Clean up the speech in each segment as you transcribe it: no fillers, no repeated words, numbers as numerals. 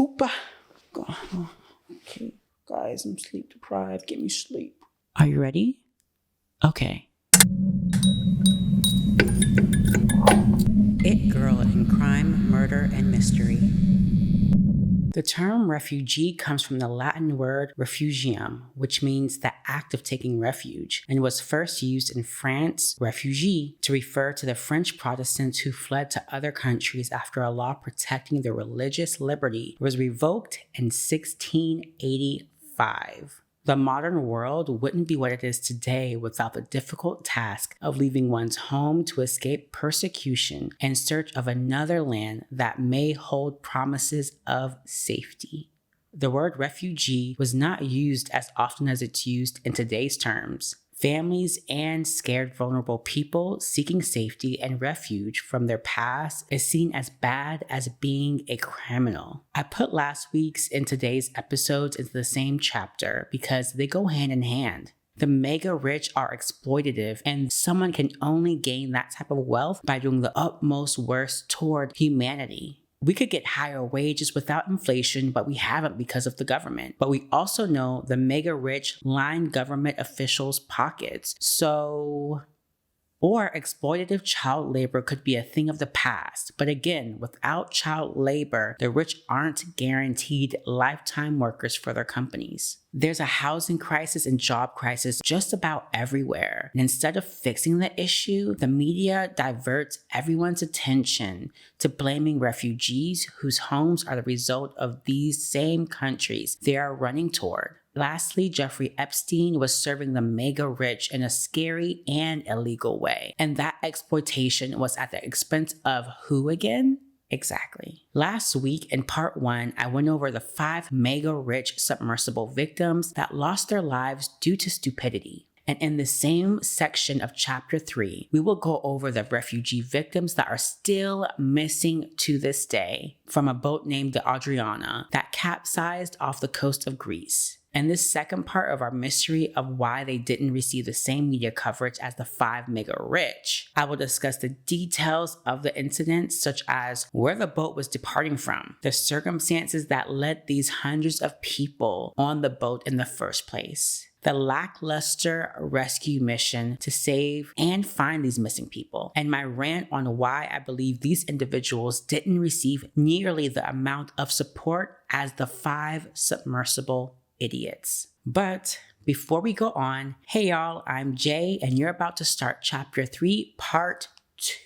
fupa. Okay, guys, I'm sleep deprived. Give me sleep. Are you ready? Okay. It Girl in Crime, Murder, and Mystery. The term refugee comes from the Latin word refugium, which means the act of taking refuge, and was first used in France, refugee, to refer to the French Protestants who fled to other countries after a law protecting their religious liberty was revoked in 1685. The modern world wouldn't be what it is today without the difficult task of leaving one's home to escape persecution in search of another land that may hold promises of safety. The word refugee was not used as often as it's used in today's terms. Families and scared, vulnerable people seeking safety and refuge from their past is seen as bad as being a criminal. I put last week's and today's episodes into the same chapter because they go hand in hand. The mega rich are exploitative, and someone can only gain that type of wealth by doing the utmost worst toward humanity. We could get higher wages without inflation, but we haven't because of the government. But we also know the mega rich line government officials' pockets. Or exploitative child labor could be a thing of the past. But again, without child labor, the rich aren't guaranteed lifetime workers for their companies. There's a housing crisis and job crisis just about everywhere. And instead of fixing the issue, the media diverts everyone's attention to blaming refugees whose homes are the result of these same countries they are running toward. Lastly, Jeffrey Epstein was serving the mega rich in a scary and illegal way. And that exploitation was at the expense of who again? Exactly. Last week in part 1, I went over the 5 mega rich submersible victims that lost their lives due to stupidity. And in the same section of chapter 3, we will go over the refugee victims that are still missing to this day from a boat named the Adriana that capsized off the coast of Greece. In this second part of our mystery of why they didn't receive the same media coverage as the 5 mega rich, I will discuss the details of the incident, such as where the boat was departing from, the circumstances that led these hundreds of people on the boat in the first place, the lackluster rescue mission to save and find these missing people, and my rant on why I believe these individuals didn't receive nearly the amount of support as the 5 submersible idiots. But before we go on, hey y'all, I'm Jay, and you're about to start chapter 3, part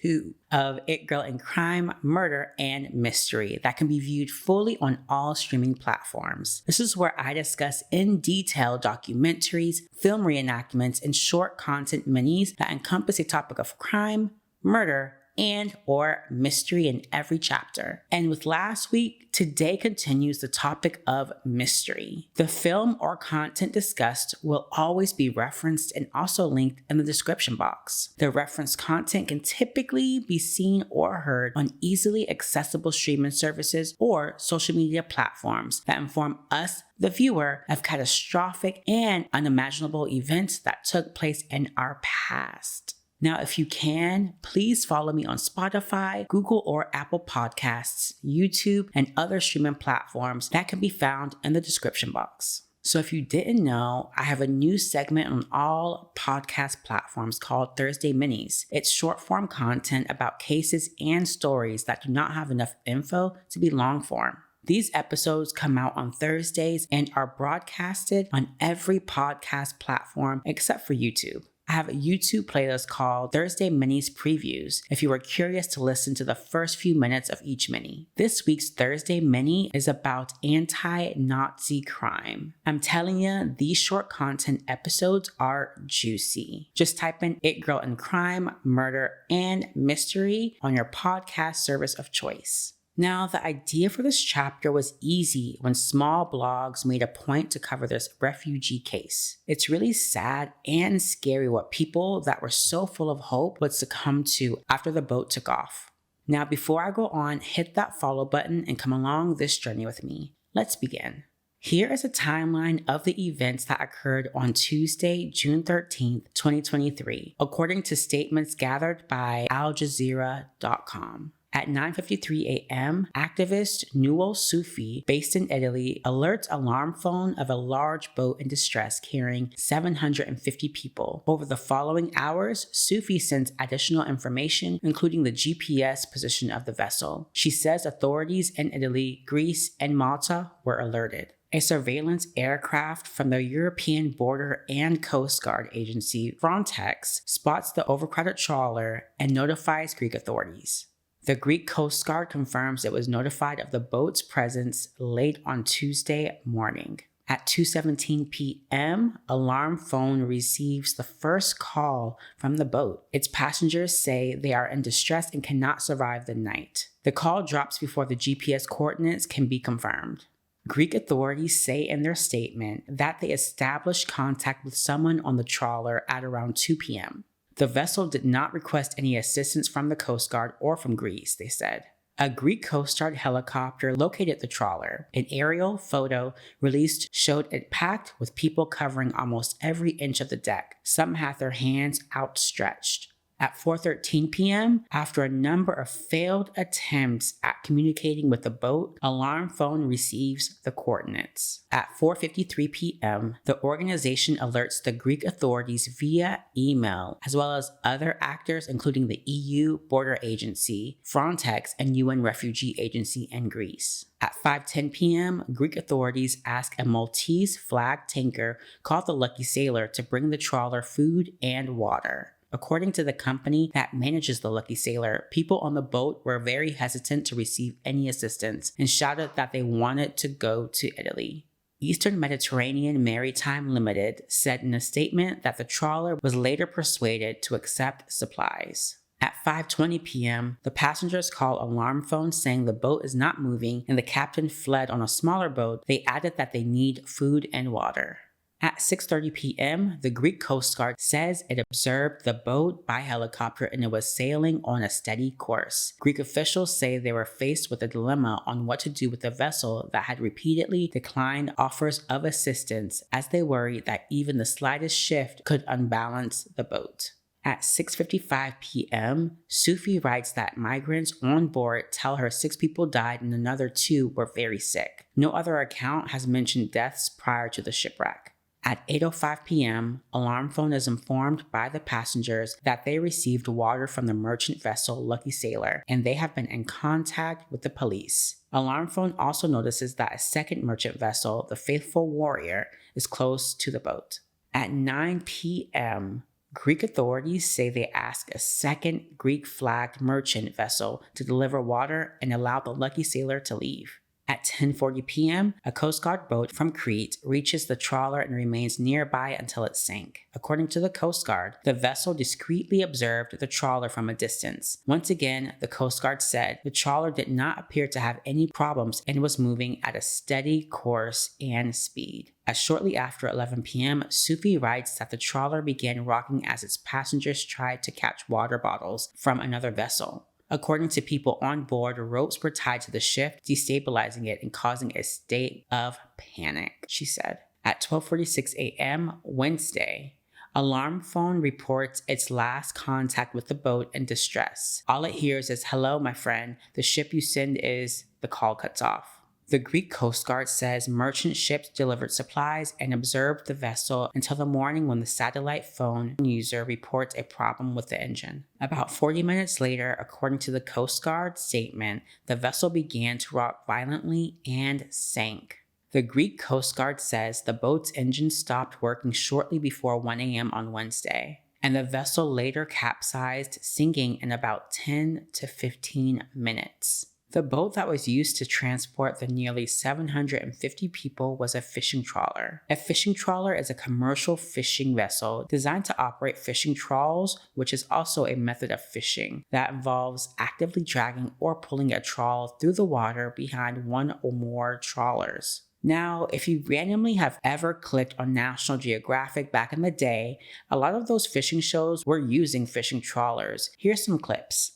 2 of It Girl in Crime, Murder, and Mystery that can be viewed fully on all streaming platforms. This is where I discuss in detail documentaries, film reenactments, and short content minis that encompass a topic of crime, murder, and or mystery in every chapter. And with last week, today continues the topic of mystery. The film or content discussed will always be referenced and also linked in the description box. The referenced content can typically be seen or heard on easily accessible streaming services or social media platforms that inform us, the viewer, of catastrophic and unimaginable events that took place in our past. Now, if you can, please follow me on Spotify, Google or Apple Podcasts, YouTube, and other streaming platforms that can be found in the description box. So if you didn't know, I have a new segment on all podcast platforms called Thursday Minis. It's short form content about cases and stories that do not have enough info to be long form. These episodes come out on Thursdays and are broadcasted on every podcast platform except for YouTube. I have a YouTube playlist called Thursday Minis Previews if you are curious to listen to the first few minutes of each mini. This week's Thursday mini is about anti-Nazi crime. I'm telling you, these short content episodes are juicy. Just type in It Girl in Crime, Murder, and Mystery on your podcast service of choice. Now, the idea for this chapter was easy when small blogs made a point to cover this refugee case. It's really sad and scary what people that were so full of hope would succumb to after the boat took off. Now, before I go on, hit that follow button and come along this journey with me. Let's begin. Here is a timeline of the events that occurred on Tuesday, June 13th, 2023, according to statements gathered by AlJazeera.com. At 9:53 a.m., activist Newell Sufi, based in Italy, alerts alarm phone of a large boat in distress carrying 750 people. Over the following hours, Sufi sends additional information, including the GPS position of the vessel. She says authorities in Italy, Greece, and Malta were alerted. A surveillance aircraft from the European Border and Coast Guard agency, Frontex, spots the overcrowded trawler and notifies Greek authorities. The Greek Coast Guard confirms it was notified of the boat's presence late on Tuesday morning. At 2:17 p.m., alarm phone receives the first call from the boat. Its passengers say they are in distress and cannot survive the night. The call drops before the GPS coordinates can be confirmed. Greek authorities say in their statement that they established contact with someone on the trawler at around 2 p.m. The vessel did not request any assistance from the Coast Guard or from Greece, they said. A Greek Coast Guard helicopter located the trawler. An aerial photo released showed it packed with people covering almost every inch of the deck. Some had their hands outstretched. At 4:13 p.m., after a number of failed attempts at communicating with the boat, alarm phone receives the coordinates. At 4:53 p.m., the organization alerts the Greek authorities via email, as well as other actors including the EU Border Agency, Frontex, and UN Refugee Agency in Greece. At 5:10 p.m., Greek authorities ask a Maltese-flagged tanker called the Lucky Sailor to bring the trawler food and water. According to the company that manages the Lucky Sailor, people on the boat were very hesitant to receive any assistance and shouted that they wanted to go to Italy. Eastern Mediterranean Maritime Limited said in a statement that the trawler was later persuaded to accept supplies. At 5:20 p.m., the passengers call alarm phone saying the boat is not moving and the captain fled on a smaller boat. They added that they need food and water. At 6:30 p.m., the Greek Coast Guard says it observed the boat by helicopter and it was sailing on a steady course. Greek officials say they were faced with a dilemma on what to do with a vessel that had repeatedly declined offers of assistance, as they worried that even the slightest shift could unbalance the boat. At 6:55 p.m., Sufi writes that migrants on board tell her 6 people died and another 2 were very sick. No other account has mentioned deaths prior to the shipwreck. At 8:05 p.m., alarm phone is informed by the passengers that they received water from the merchant vessel Lucky Sailor, and they have been in contact with the police. Alarm phone also notices that a second merchant vessel, the Faithful Warrior, is close to the boat. At 9 p.m., Greek authorities say they asked a second Greek-flagged merchant vessel to deliver water and allow the Lucky Sailor to leave. At 10:40 p.m., a Coast Guard boat from Crete reaches the trawler and remains nearby until it sank. According to the Coast Guard, the vessel discreetly observed the trawler from a distance. Once again, the Coast Guard said the trawler did not appear to have any problems and was moving at a steady course and speed. As shortly after 11 p.m., Sufi writes that the trawler began rocking as its passengers tried to catch water bottles from another vessel. According to people on board, ropes were tied to the ship, destabilizing it and causing a state of panic, she said. At 12:46 a.m. Wednesday, alarm phone reports its last contact with the boat in distress. All it hears is, "Hello, my friend. The ship you send is..." The call cuts off. The Greek Coast Guard says merchant ships delivered supplies and observed the vessel until the morning when the satellite phone user reports a problem with the engine. About 40 minutes later, according to the Coast Guard statement, the vessel began to rock violently and sank. The Greek Coast Guard says the boat's engine stopped working shortly before 1 a.m. on Wednesday, and the vessel later capsized, sinking in about 10 to 15 minutes. The boat that was used to transport the nearly 750 people was a fishing trawler. A fishing trawler is a commercial fishing vessel designed to operate fishing trawls, which is also a method of fishing that involves actively dragging or pulling a trawl through the water behind one or more trawlers. Now, if you randomly have ever clicked on National Geographic back in the day, a lot of those fishing shows were using fishing trawlers. Here's some clips.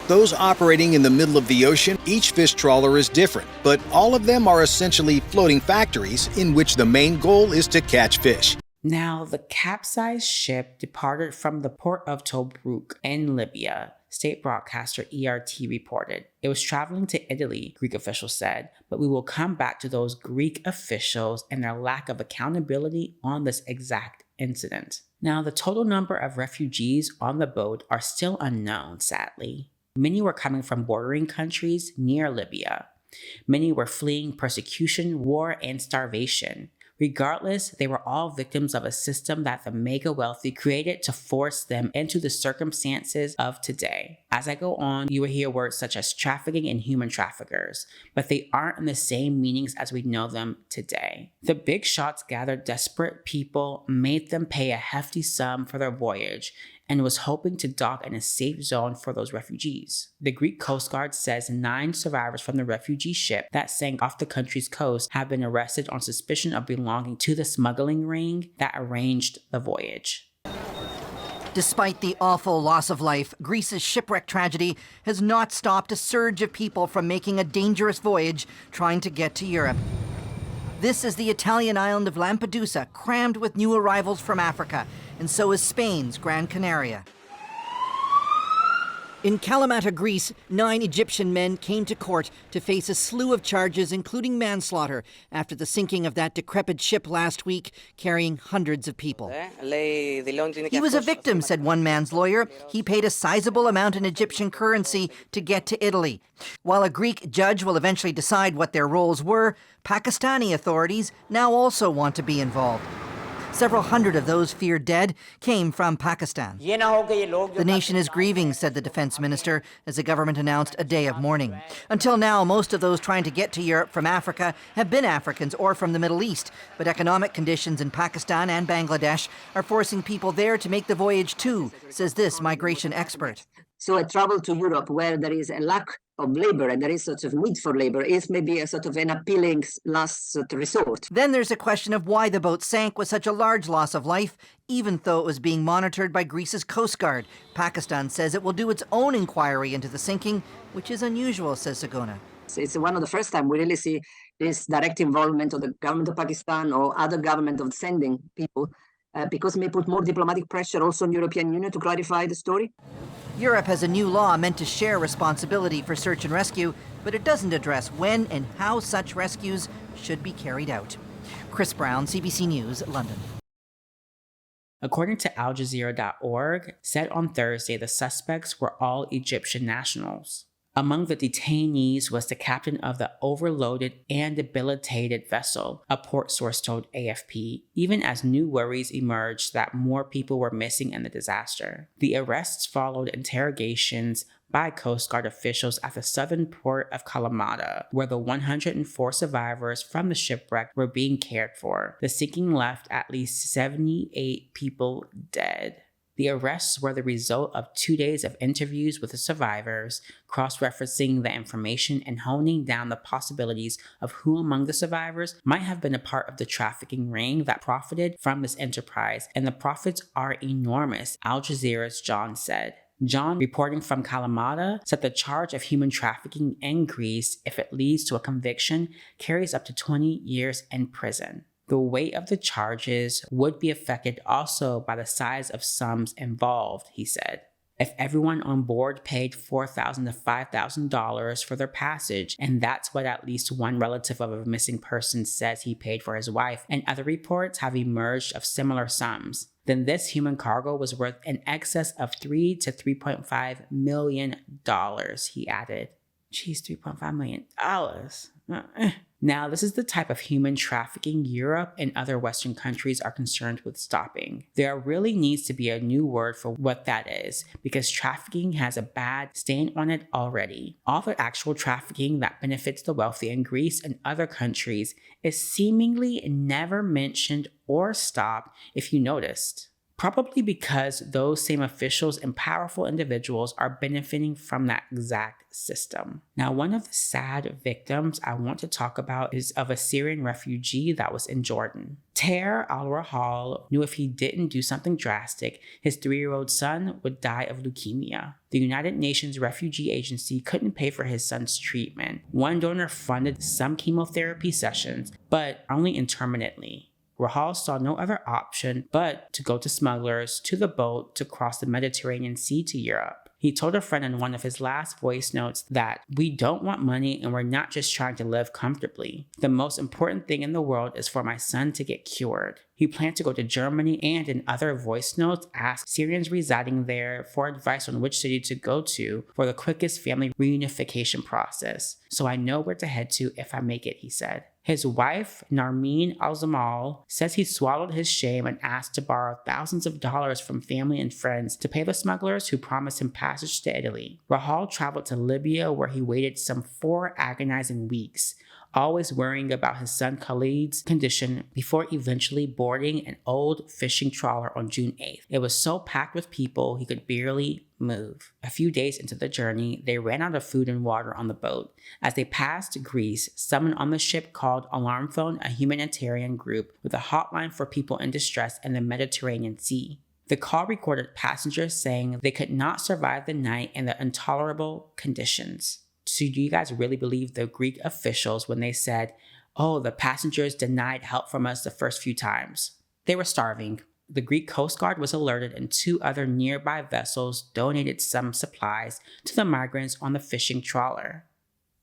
Those operating in the middle of the ocean, each fish trawler is different, but all of them are essentially floating factories in which the main goal is to catch fish. Now, the capsized ship departed from the port of Tobruk in Libya. state broadcaster ERT reported. It was traveling to Italy, Greek officials said, but we will come back to those Greek officials and their lack of accountability on this exact incident. Now, the total number of refugees on the boat are still unknown, sadly. Many were coming from bordering countries near Libya. Many were fleeing persecution, war, and starvation. Regardless, they were all victims of a system that the mega wealthy created to force them into the circumstances of today. As I go on, you will hear words such as trafficking and human traffickers, but they aren't in the same meanings as we know them today. The big shots gathered desperate people, made them pay a hefty sum for their voyage, and was hoping to dock in a safe zone for those refugees. The Greek Coast Guard says 9 survivors from the refugee ship that sank off the country's coast have been arrested on suspicion of belonging to the smuggling ring that arranged the voyage. Despite the awful loss of life, Greece's shipwreck tragedy has not stopped a surge of people from making a dangerous voyage trying to get to Europe. This is the Italian island of Lampedusa, crammed with new arrivals from Africa, and so is Spain's Gran Canaria. In Kalamata, Greece, 9 Egyptian men came to court to face a slew of charges, including manslaughter, after the sinking of that decrepit ship last week, carrying hundreds of people. He was a victim, said one man's lawyer. He paid a sizable amount in Egyptian currency to get to Italy. While a Greek judge will eventually decide what their roles were, Pakistani authorities now also want to be involved. Several hundred of those feared dead came from Pakistan. The nation is grieving, said the defense minister, as the government announced a day of mourning. Until now, most of those trying to get to Europe from Africa have been Africans or from the Middle East, but economic conditions in Pakistan and Bangladesh are forcing people there to make the voyage too, says this migration expert. So a travel to Europe where there is a lack of labor and there is sort of need for labor is maybe a sort of an appealing last resort. Then there's a question of why the boat sank with such a large loss of life, even though it was being monitored by Greece's Coast Guard. Pakistan says it will do its own inquiry into the sinking, which is unusual, says Sagona. It's one of the first time we really see this direct involvement of the government of Pakistan or other government of sending people, because it may put more diplomatic pressure also on the European Union to clarify the story. Europe has a new law meant to share responsibility for search and rescue, but it doesn't address when and how such rescues should be carried out. Chris Brown, CBC News, London. According to AlJazeera.org, said on Thursday the suspects were all Egyptian nationals. Among the detainees was the captain of the overloaded and debilitated vessel, a port source told AFP, even as new worries emerged that more people were missing in the disaster. The arrests followed interrogations by Coast Guard officials at the southern port of Kalamata, where the 104 survivors from the shipwreck were being cared for. The sinking left at least 78 people dead. The arrests were the result of 2 days of interviews with the survivors, cross-referencing the information and honing down the possibilities of who among the survivors might have been a part of the trafficking ring that profited from this enterprise, and the profits are enormous, Al Jazeera's John said. John, reporting from Kalamata, said the charge of human trafficking in Greece, if it leads to a conviction, carries up to 20 years in prison. The weight of the charges would be affected also by the size of sums involved, he said. If everyone on board paid $4,000 to $5,000 for their passage, and that's what at least one relative of a missing person says he paid for his wife, and other reports have emerged of similar sums, then this human cargo was worth in excess of $3 to $3.5 million, he added. Geez, $3.5 million. Now, this is the type of human trafficking Europe and other Western countries are concerned with stopping. There really needs to be a new word for what that is, because trafficking has a bad stain on it already. All the actual trafficking that benefits the wealthy in Greece and other countries is seemingly never mentioned or stopped, if you noticed. Probably because those same officials and powerful individuals are benefiting from that exact system. Now, one of the sad victims I want to talk about is of a Syrian refugee that was in Jordan. Taher al-Rahal knew if he didn't do something drastic, his 3-year-old son would die of leukemia. The United Nations Refugee Agency couldn't pay for his son's treatment. One donor funded some chemotherapy sessions, but only intermittently. Rahal saw no other option but to go to smugglers to the boat to cross the Mediterranean Sea to Europe. He told a friend in one of his last voice notes that we don't want money and we're not just trying to live comfortably. The most important thing in the world is for my son to get cured. He planned to go to Germany and in other voice notes asked Syrians residing there for advice on which city to go to for the quickest family reunification process. So I know where to head to if I make it, he said. His wife, Narmeen Al-Zamal, says he swallowed his shame and asked to borrow thousands of dollars from family and friends to pay the smugglers who promised him passage to Italy. Rahal traveled to Libya where he waited some 4 agonizing weeks, always worrying about his son Khalid's condition before eventually boarding an old fishing trawler on June 8th. It was so packed with people he could barely move. A few days into the journey, they ran out of food and water on the boat. As they passed Greece, someone on the ship called Alarm Phone, a humanitarian group with a hotline for people in distress in the Mediterranean Sea. The call recorded passengers saying they could not survive the night in the intolerable conditions. So do you guys really believe the Greek officials when they said, oh, the passengers denied help from us the first few times? They were starving. The Greek Coast Guard was alerted and 2 other nearby vessels donated some supplies to the migrants on the fishing trawler.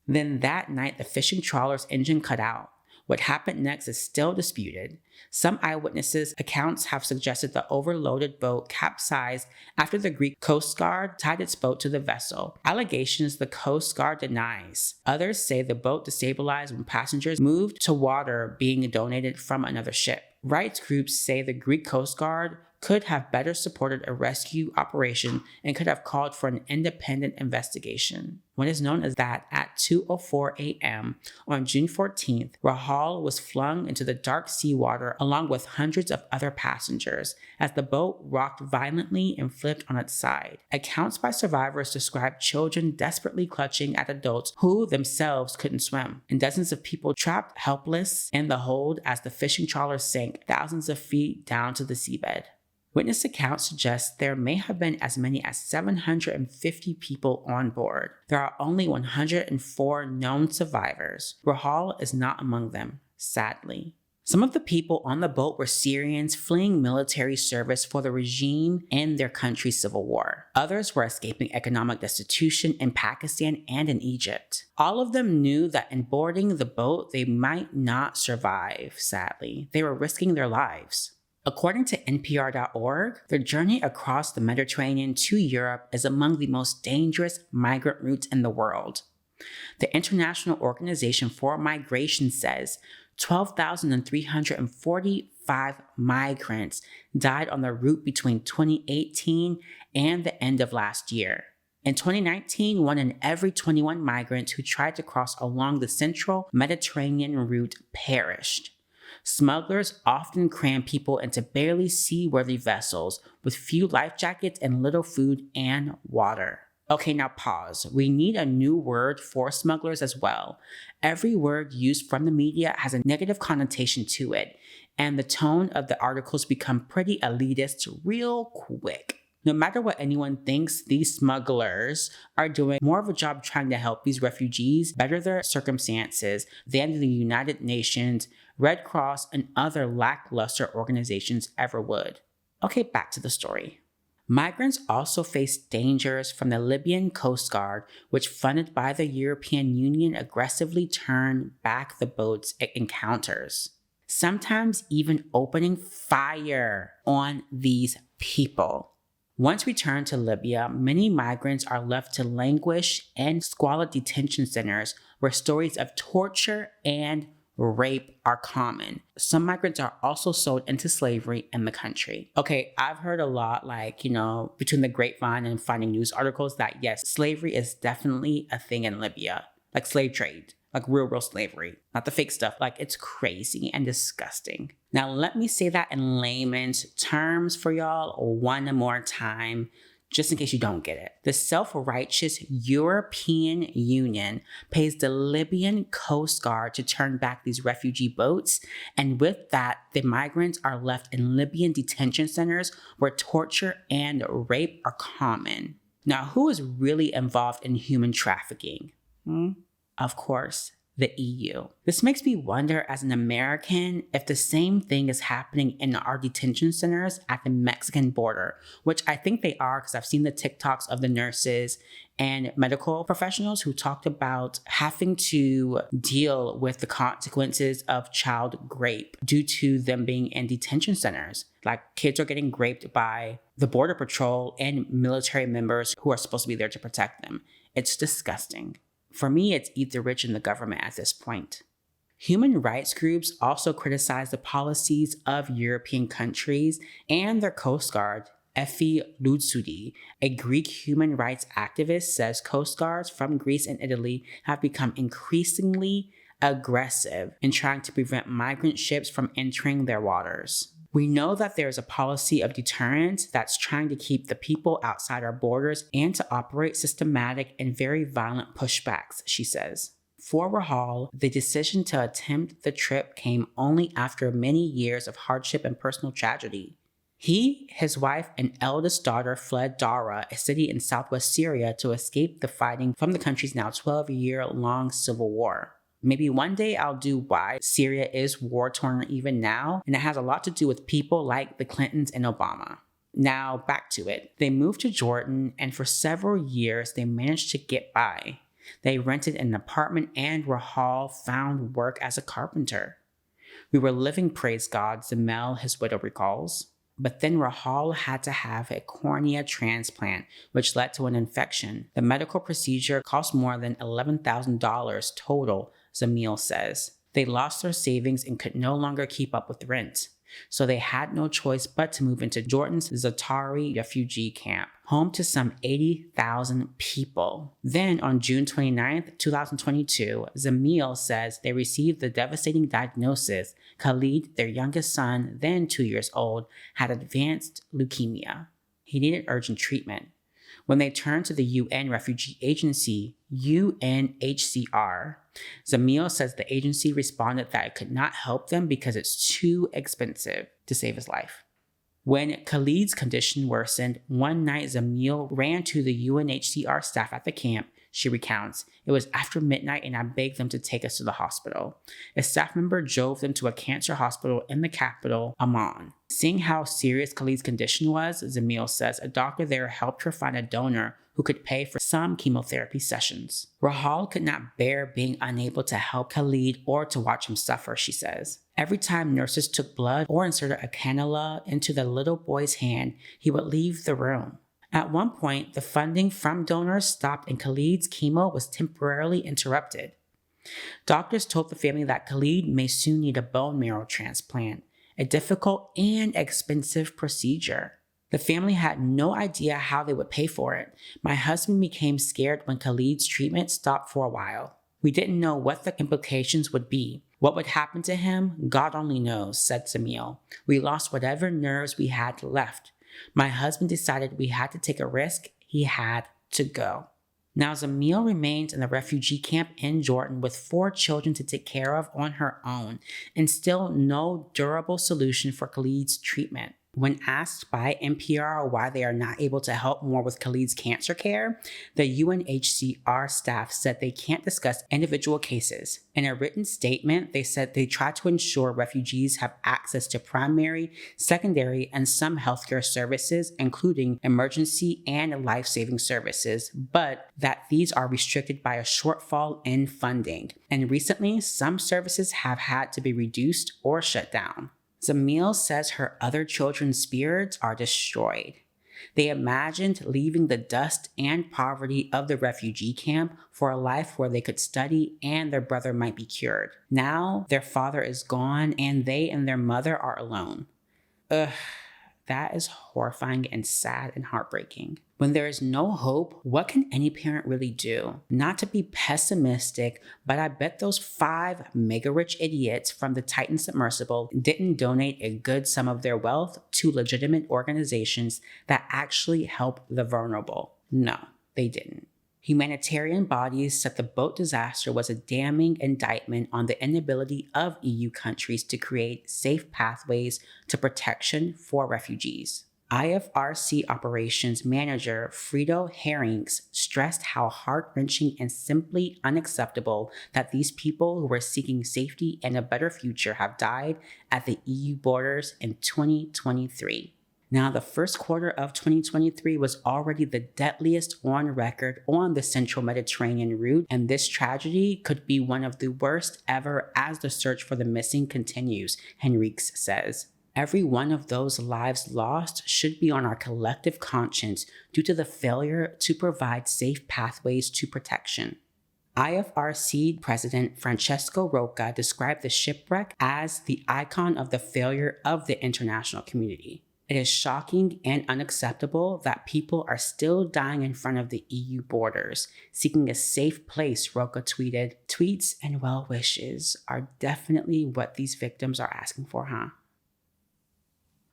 Then that night, the fishing trawler's engine cut out. What happened next is still disputed. Some eyewitnesses' accounts have suggested the overloaded boat capsized after the Greek Coast Guard tied its boat to the vessel, allegations the Coast Guard denies. Others say the boat destabilized when passengers moved to water being donated from another ship. Rights groups say the Greek Coast Guard could have better supported a rescue operation and could have called for an independent investigation. What is known is that at 2:04 a.m. on June 14th, Rahal was flung into the dark seawater along with hundreds of other passengers as the boat rocked violently and flipped on its side. Accounts by survivors describe children desperately clutching at adults who themselves couldn't swim, and dozens of people trapped helpless in the hold as the fishing trawler sank thousands of feet down to the seabed. Witness accounts suggest there may have been as many as 750 people on board. There are only 104 known survivors. Rahal is not among them, sadly. Some of the people on the boat were Syrians fleeing military service for the regime in their country's civil war. Others were escaping economic destitution in Pakistan and in Egypt. All of them knew that in boarding the boat, they might not survive, sadly. They were risking their lives. According to NPR.org, the journey across the Mediterranean to Europe is among the most dangerous migrant routes in the world. The International Organization for Migration says 12,345 migrants died on the route between 2018 and the end of last year. In 2019, 1 in every 21 migrants who tried to cross along the central Mediterranean route perished. Smugglers often cram people into barely seaworthy vessels with few life jackets and little food and water. Okay, now pause. We need a new word for smugglers as well. Every word used from the media has a negative connotation to it, and the tone of the articles become pretty elitist real quick. No matter what anyone thinks, these smugglers are doing more of a job trying to help these refugees better their circumstances than the United Nations, Red Cross, and other lackluster organizations ever would. Okay, back to the story. Migrants also face dangers from the Libyan Coast Guard, which, funded by the European Union, aggressively turn back the boats it encounters, sometimes even opening fire on these people. Once returned to Libya, many migrants are left to languish in squalid detention centers where stories of torture and rape are common. Some migrants are also sold into slavery in the country. Okay, I've heard a lot, between the grapevine and finding news articles that yes, slavery is definitely a thing in Libya. Like slave trade, like real slavery, not the fake stuff. Like it's crazy and disgusting. Now let me say that in layman's terms for y'all one more time, just in case you don't get it. The self-righteous European Union pays the Libyan Coast Guard to turn back these refugee boats, and with that, the migrants are left in Libyan detention centers where torture and rape are common. Now, who is really involved in human trafficking? Of course, the EU. This makes me wonder as an American if the same thing is happening in our detention centers at the Mexican border, which I think they are because I've seen the TikToks of the nurses and medical professionals who talked about having to deal with the consequences of child rape due to them being in detention centers. Like kids are getting raped by the Border Patrol and military members who are supposed to be there to protect them. It's disgusting. For me, it's eat the rich in the government at this point. Human rights groups also criticize the policies of European countries and their Coast Guard. Effie Loutsoudi, a Greek human rights activist, says Coast Guards from Greece and Italy have become increasingly aggressive in trying to prevent migrant ships from entering their waters. We know that there is a policy of deterrence that's trying to keep the people outside our borders and to operate systematic and very violent pushbacks, she says. For Rahal, the decision to attempt the trip came only after many years of hardship and personal tragedy. He, his wife, and eldest daughter fled Dara, a city in southwest Syria, to escape the fighting from the country's now 12-year-long civil war. Maybe one day I'll do why Syria is war-torn even now, and it has a lot to do with people like the Clintons and Obama. Now, back to it. They moved to Jordan, and for several years, they managed to get by. They rented an apartment, and Rahal found work as a carpenter. We were living, praise God, Zamel, his widow, recalls. But then Rahal had to have a cornea transplant, which led to an infection. The medical procedure cost more than $11,000 total, Zamil says. They lost their savings and could no longer keep up with rent. So they had no choice but to move into Jordan's Zatari refugee camp, home to some 80,000 people. Then on June 29, 2022, Zamil says they received the devastating diagnosis Khalid, their youngest son, then 2 years old, had advanced leukemia. He needed urgent treatment. When they turned to the UN Refugee Agency, UNHCR, Zamil says the agency responded that it could not help them because it's too expensive to save his life. When Khalid's condition worsened, one night Zamil ran to the UNHCR staff at the camp. She recounts, "It was after midnight and I begged them to take us to the hospital. A staff member drove them to a cancer hospital in the capital, Amman. Seeing how serious Khalid's condition was, Zamil says a doctor there helped her find a donor who could pay for some chemotherapy sessions. Rahal could not bear being unable to help Khalid or to watch him suffer, she says. Every time nurses took blood or inserted a cannula into the little boy's hand, he would leave the room. At one point, the funding from donors stopped and Khalid's chemo was temporarily interrupted. Doctors told the family that Khalid may soon need a bone marrow transplant, a difficult and expensive procedure. The family had no idea how they would pay for it. My husband became scared when Khalid's treatment stopped for a while. We didn't know what the implications would be. What would happen to him, God only knows, said Zamil. We lost whatever nerves we had left. My husband decided we had to take a risk. He had to go. Now, Zamil remains in the refugee camp in Jordan with 4 children to take care of on her own, and still no durable solution for Khalid's treatment. When asked by NPR why they are not able to help more with Khalid's cancer care, the UNHCR staff said they can't discuss individual cases. In a written statement, they said they try to ensure refugees have access to primary, secondary, and some healthcare services, including emergency and life-saving services, but that these are restricted by a shortfall in funding. And recently, some services have had to be reduced or shut down. Zamil says her other children's spirits are destroyed. They imagined leaving the dust and poverty of the refugee camp for a life where they could study and their brother might be cured. Now their father is gone and they and their mother are alone. Ugh, that is horrifying and sad and heartbreaking. When there is no hope, what can any parent really do? Not to be pessimistic, but I bet those 5 mega-rich idiots from the Titan submersible didn't donate a good sum of their wealth to legitimate organizations that actually help the vulnerable. No, they didn't. Humanitarian bodies said the boat disaster was a damning indictment on the inability of EU countries to create safe pathways to protection for refugees. IFRC operations manager Friedo Herrings stressed how heart-wrenching and simply unacceptable that these people who were seeking safety and a better future have died at the EU borders in 2023. Now, the first quarter of 2023 was already the deadliest on record on the central Mediterranean route, and this tragedy could be one of the worst ever as the search for the missing continues, Henriques says. Every one of those lives lost should be on our collective conscience due to the failure to provide safe pathways to protection. IFRC President Francesco Rocca described the shipwreck as the icon of the failure of the international community. It is shocking and unacceptable that people are still dying in front of the EU borders, seeking a safe place, Rocca tweeted. Tweets and well wishes are definitely what these victims are asking for, huh?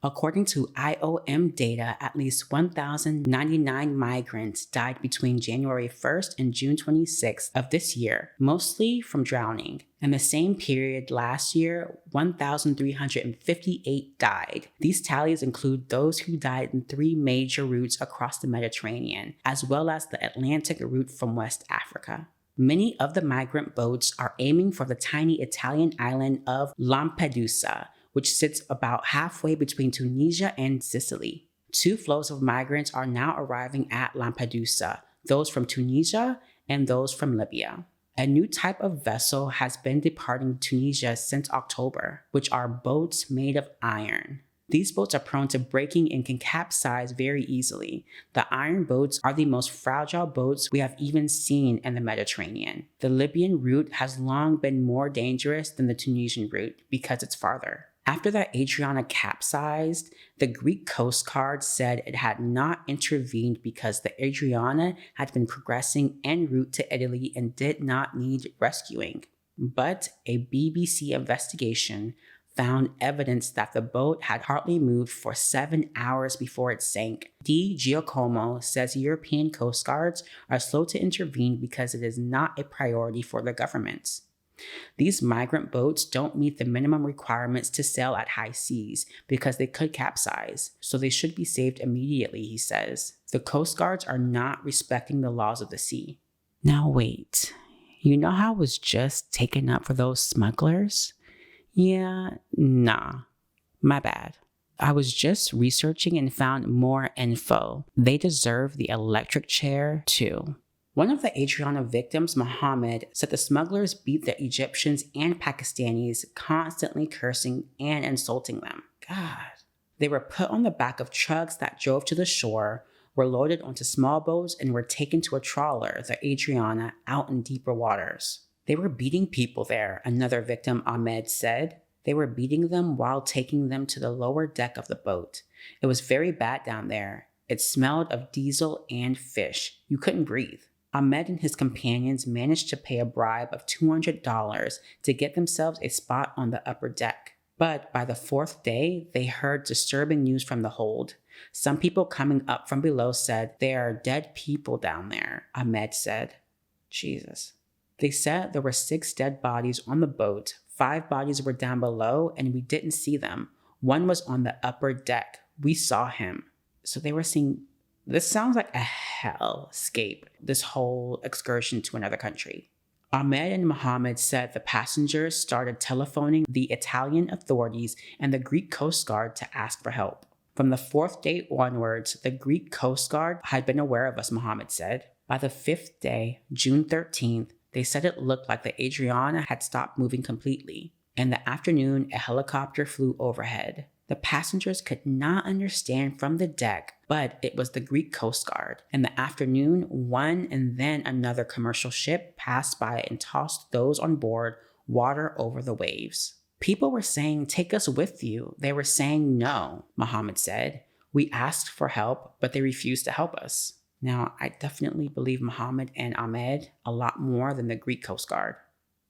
According to IOM data, at least 1,099 migrants died between January 1st and June 26th of this year, mostly from drowning. In the same period last year, 1,358 died. These tallies include those who died in 3 major routes across the Mediterranean, as well as the Atlantic route from West Africa. Many of the migrant boats are aiming for the tiny Italian island of Lampedusa, which sits about halfway between Tunisia and Sicily. 2 flows of migrants are now arriving at Lampedusa, those from Tunisia and those from Libya. A new type of vessel has been departing Tunisia since October, which are boats made of iron. These boats are prone to breaking and can capsize very easily. The iron boats are the most fragile boats we have even seen in the Mediterranean. The Libyan route has long been more dangerous than the Tunisian route because it's farther. After the Adriana capsized, the Greek Coast Guard said it had not intervened because the Adriana had been progressing en route to Italy and did not need rescuing. But a BBC investigation found evidence that the boat had hardly moved for 7 hours before it sank. Di Giacomo says European Coast Guards are slow to intervene because it is not a priority for the governments. These migrant boats don't meet the minimum requirements to sail at high seas because they could capsize, so they should be saved immediately, he says. The Coast Guards are not respecting the laws of the sea. Now wait, you know how I was just taken up for those smugglers? Yeah, nah, my bad. I was just researching and found more info. They deserve the electric chair too. One of the Adriana victims, Mohammed, said the smugglers beat the Egyptians and Pakistanis, constantly cursing and insulting them. God. They were put on the back of trucks that drove to the shore, were loaded onto small boats, and were taken to a trawler, the Adriana, out in deeper waters. They were beating people there, another victim, Ahmed, said. They were beating them while taking them to the lower deck of the boat. It was very bad down there. It smelled of diesel and fish. You couldn't breathe. Ahmed and his companions managed to pay a bribe of $200 to get themselves a spot on the upper deck. But by the 4th day, they heard disturbing news from the hold. Some people coming up from below said, "There are dead people down there," Ahmed said. Jesus. They said there were 6 dead bodies on the boat, 5 bodies were down below, and we didn't see them. 1 was on the upper deck. We saw him. So they were seeing. This sounds like a hellscape, this whole excursion to another country. Ahmed and Mohammed said the passengers started telephoning the Italian authorities and the Greek Coast Guard to ask for help. From the 4th day onwards, the Greek Coast Guard had been aware of us, Mohammed said. By the 5th day, June 13th, they said it looked like the Adriana had stopped moving completely. In the afternoon, a helicopter flew overhead. The passengers could not understand from the deck, but it was the Greek Coast Guard. In the afternoon, one and then another commercial ship passed by and tossed those on board water over the waves. People were saying, "Take us with you." They were saying no, Mohammed said. We asked for help, but they refused to help us. Now, I definitely believe Mohammed and Ahmed a lot more than the Greek Coast Guard.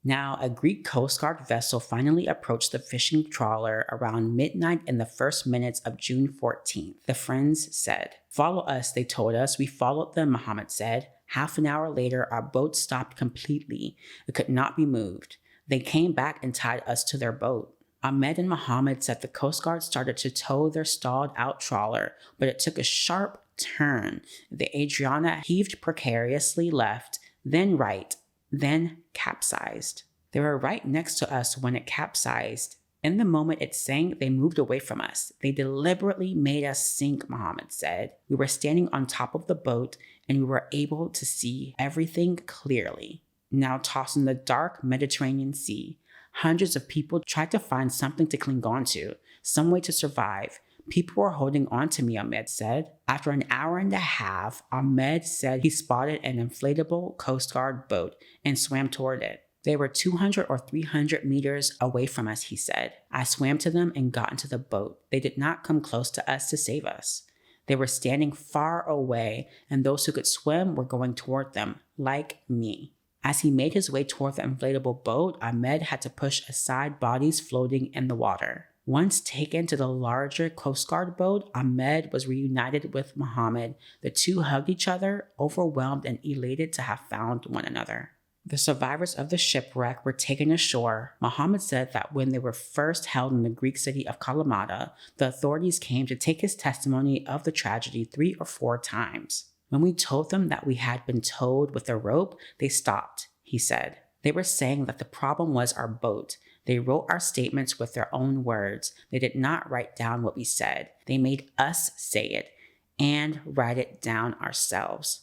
Now, a Greek Coast Guard vessel finally approached the fishing trawler around midnight in the first minutes of June 14th. The friends said, "Follow us," they told us. We followed them, Mohammed said. Half an hour later, our boat stopped completely. It could not be moved. They came back and tied us to their boat. Ahmed and Mohammed said the Coast Guard started to tow their stalled out trawler, but it took a sharp turn. The Adriana heaved precariously left, then right, then capsized. They were right next to us when it capsized. In the moment it sank, they moved away from us. They deliberately made us sink, Mohammed said. We were standing on top of the boat and we were able to see everything clearly. Now tossed in the dark Mediterranean Sea, hundreds of people tried to find something to cling on to, some way to survive. People were holding on to me, Ahmed said. After an hour and a half, Ahmed said he spotted an inflatable Coast Guard boat and swam toward it. They were 200 or 300 meters away from us, he said. I swam to them and got into the boat. They did not come close to us to save us. They were standing far away, and those who could swim were going toward them, like me. As he made his way toward the inflatable boat, Ahmed had to push aside bodies floating in the water. Once taken to the larger Coast Guard boat, Ahmed was reunited with Mohammed. The two hugged each other, overwhelmed and elated to have found one another. The survivors of the shipwreck were taken ashore. Mohammed said that when they were first held in the Greek city of Kalamata, the authorities came to take his testimony of the tragedy 3 or 4 times. When we told them that we had been towed with a rope, they stopped, he said. They were saying that the problem was our boat. They wrote our statements with their own words. They did not write down what we said. They made us say it and write it down ourselves.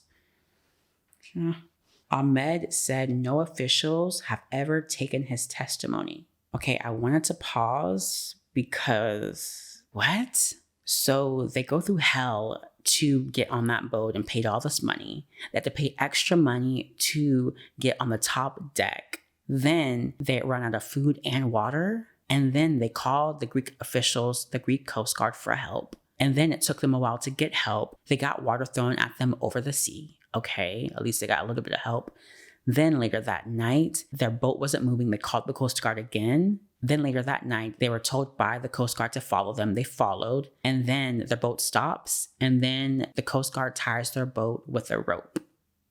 Ahmed said no officials have ever taken his testimony. Okay, I wanted to pause because what? So they go through hell to get on that boat and paid all this money. They had to pay extra money to get on the top deck. Then they run out of food and water. And then they called the Greek officials, the Greek Coast Guard, for help. And then it took them a while to get help. They got water thrown at them over the sea. Okay, at least they got a little bit of help. Then later that night, their boat wasn't moving. They called the Coast Guard again. Then later that night, they were told by the Coast Guard to follow them. They followed, and then the boat stops, and then the Coast Guard ties their boat with a rope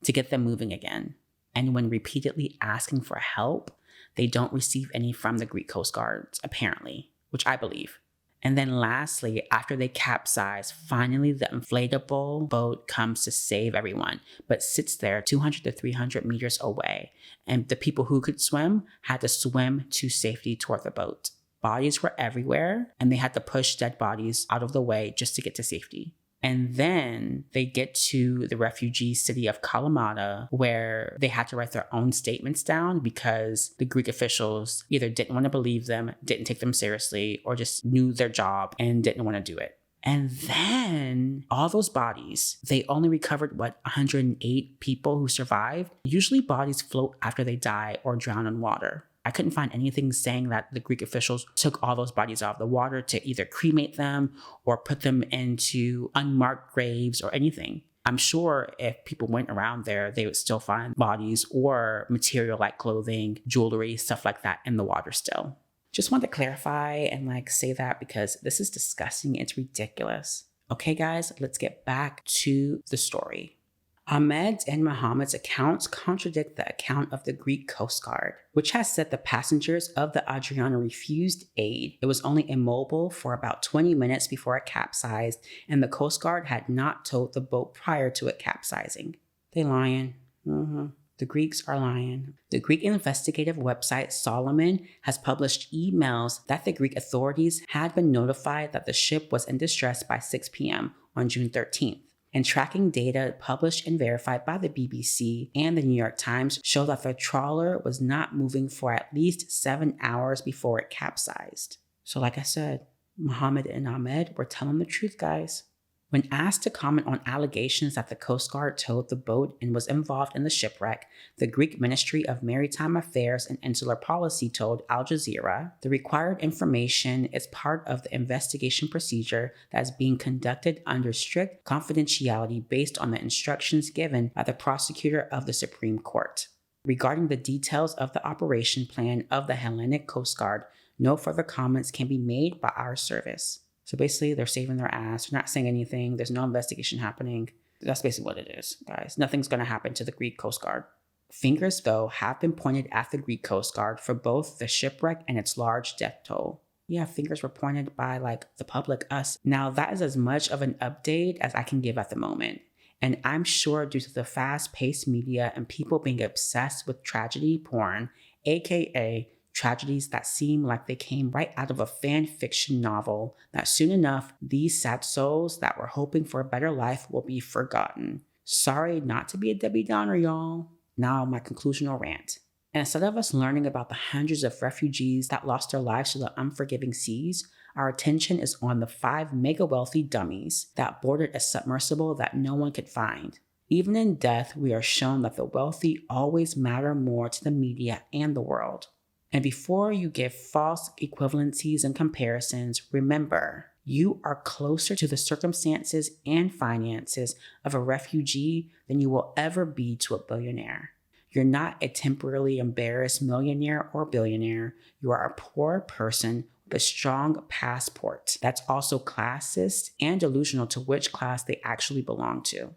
to get them moving again. And when repeatedly asking for help, they don't receive any from the Greek Coast Guards, apparently, which I believe. And then lastly, after they capsize, finally the inflatable boat comes to save everyone, but sits there 200 to 300 meters away. And the people who could swim had to swim to safety toward the boat. Bodies were everywhere, and they had to push dead bodies out of the way just to get to safety. And then they get to the refugee city of Kalamata, where they had to write their own statements down because the Greek officials either didn't want to believe them, didn't take them seriously, or just knew their job and didn't want to do it. And then all those bodies, they only recovered, 108 people who survived. Usually bodies float after they die or drown in water. I couldn't find anything saying that the Greek officials took all those bodies out of the water to either cremate them or put them into unmarked graves or anything. I'm sure if people went around there, they would still find bodies or material like clothing, jewelry, stuff like that in the water still. Just want to clarify and say that because this is disgusting. It's ridiculous. Okay, guys, let's get back to the story. Ahmed's and Mohammed's accounts contradict the account of the Greek Coast Guard, which has said the passengers of the Adriana refused aid. It was only immobile for about 20 minutes before it capsized, and the Coast Guard had not towed the boat prior to it capsizing. They lying. The Greeks are lying. The Greek investigative website Solomon has published emails that the Greek authorities had been notified that the ship was in distress by 6 p.m. on June 13th. And tracking data published and verified by the BBC and the New York Times show that the trawler was not moving for at least 7 hours before it capsized. So like I said, Mohammed and Ahmed were telling the truth, guys. When asked to comment on allegations that the Coast Guard towed the boat and was involved in the shipwreck, the Greek Ministry of Maritime Affairs and Insular Policy told Al Jazeera, the required information is part of the investigation procedure that is being conducted under strict confidentiality based on the instructions given by the prosecutor of the Supreme Court. Regarding the details of the operation plan of the Hellenic Coast Guard, no further comments can be made by our service. So basically, they're saving their ass. They're not saying anything. There's no investigation happening. That's basically what it is, guys. Nothing's going to happen to the Greek Coast Guard. Fingers, though, have been pointed at the Greek Coast Guard for both the shipwreck and its large death toll. Yeah, fingers were pointed by like the public, us. Now, that is as much of an update as I can give at the moment. And I'm sure due to the fast-paced media and people being obsessed with tragedy porn, aka tragedies that seem like they came right out of a fan fiction novel, that soon enough, these sad souls that were hoping for a better life will be forgotten. Sorry not to be a Debbie Downer, y'all. Now my conclusional rant. And instead of us learning about the hundreds of refugees that lost their lives to the unforgiving seas, our attention is on the 5 mega wealthy dummies that boarded a submersible that no one could find. Even in death, we are shown that the wealthy always matter more to the media and the world. And before you give false equivalencies and comparisons, remember, you are closer to the circumstances and finances of a refugee than you will ever be to a billionaire. You're not a temporarily embarrassed millionaire or billionaire. You are a poor person with a strong passport that's also classist and delusional to which class they actually belong to.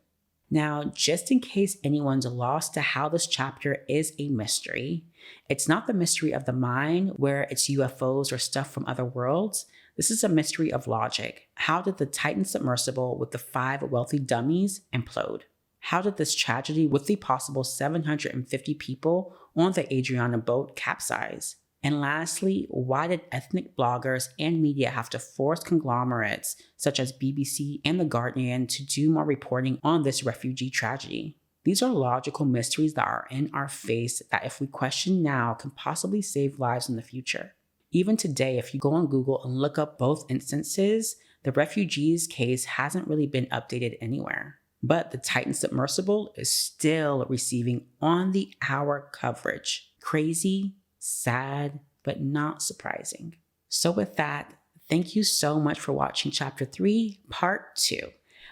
Now, just in case anyone's lost to how this chapter is a mystery, it's not the mystery of the mind where it's UFOs or stuff from other worlds. This is a mystery of logic. How did the Titan submersible with the 5 wealthy dummies implode? How did this tragedy with the possible 750 people on the Adriana boat capsize? And lastly, why did ethnic bloggers and media have to force conglomerates such as BBC and The Guardian to do more reporting on this refugee tragedy? These are logical mysteries that are in our face that if we question now can possibly save lives in the future. Even today, if you go on Google and look up both instances, the refugees case hasn't really been updated anywhere. But the Titan submersible is still receiving on-the-hour coverage. Crazy, sad, but not surprising. So with that, thank you so much for watching Chapter 3, Part 2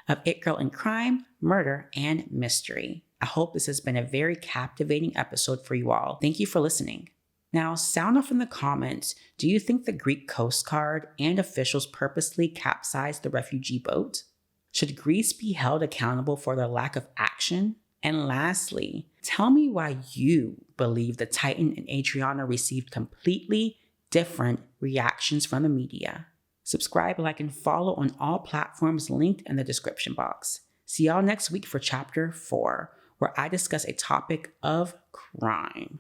of It Girl in Crime, Murder, and Mystery. I hope this has been a very captivating episode for you all. Thank you for listening. Now, sound off in the comments, do you think the Greek Coast Guard and officials purposely capsized the refugee boat? Should Greece be held accountable for their lack of action? And lastly, tell me why you believe the Titan and Adriana received completely different reactions from the media. Subscribe, like, and follow on all platforms linked in the description box. See y'all next week for Chapter 4, where I discuss a topic of crime.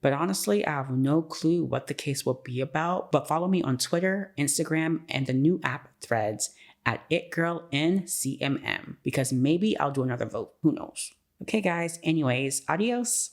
But honestly, I have no clue what the case will be about, but follow me on Twitter, Instagram, and the new app Threads at ItGirlNCMM, because maybe I'll do another vote. Who knows? Okay, guys. Anyways, adios.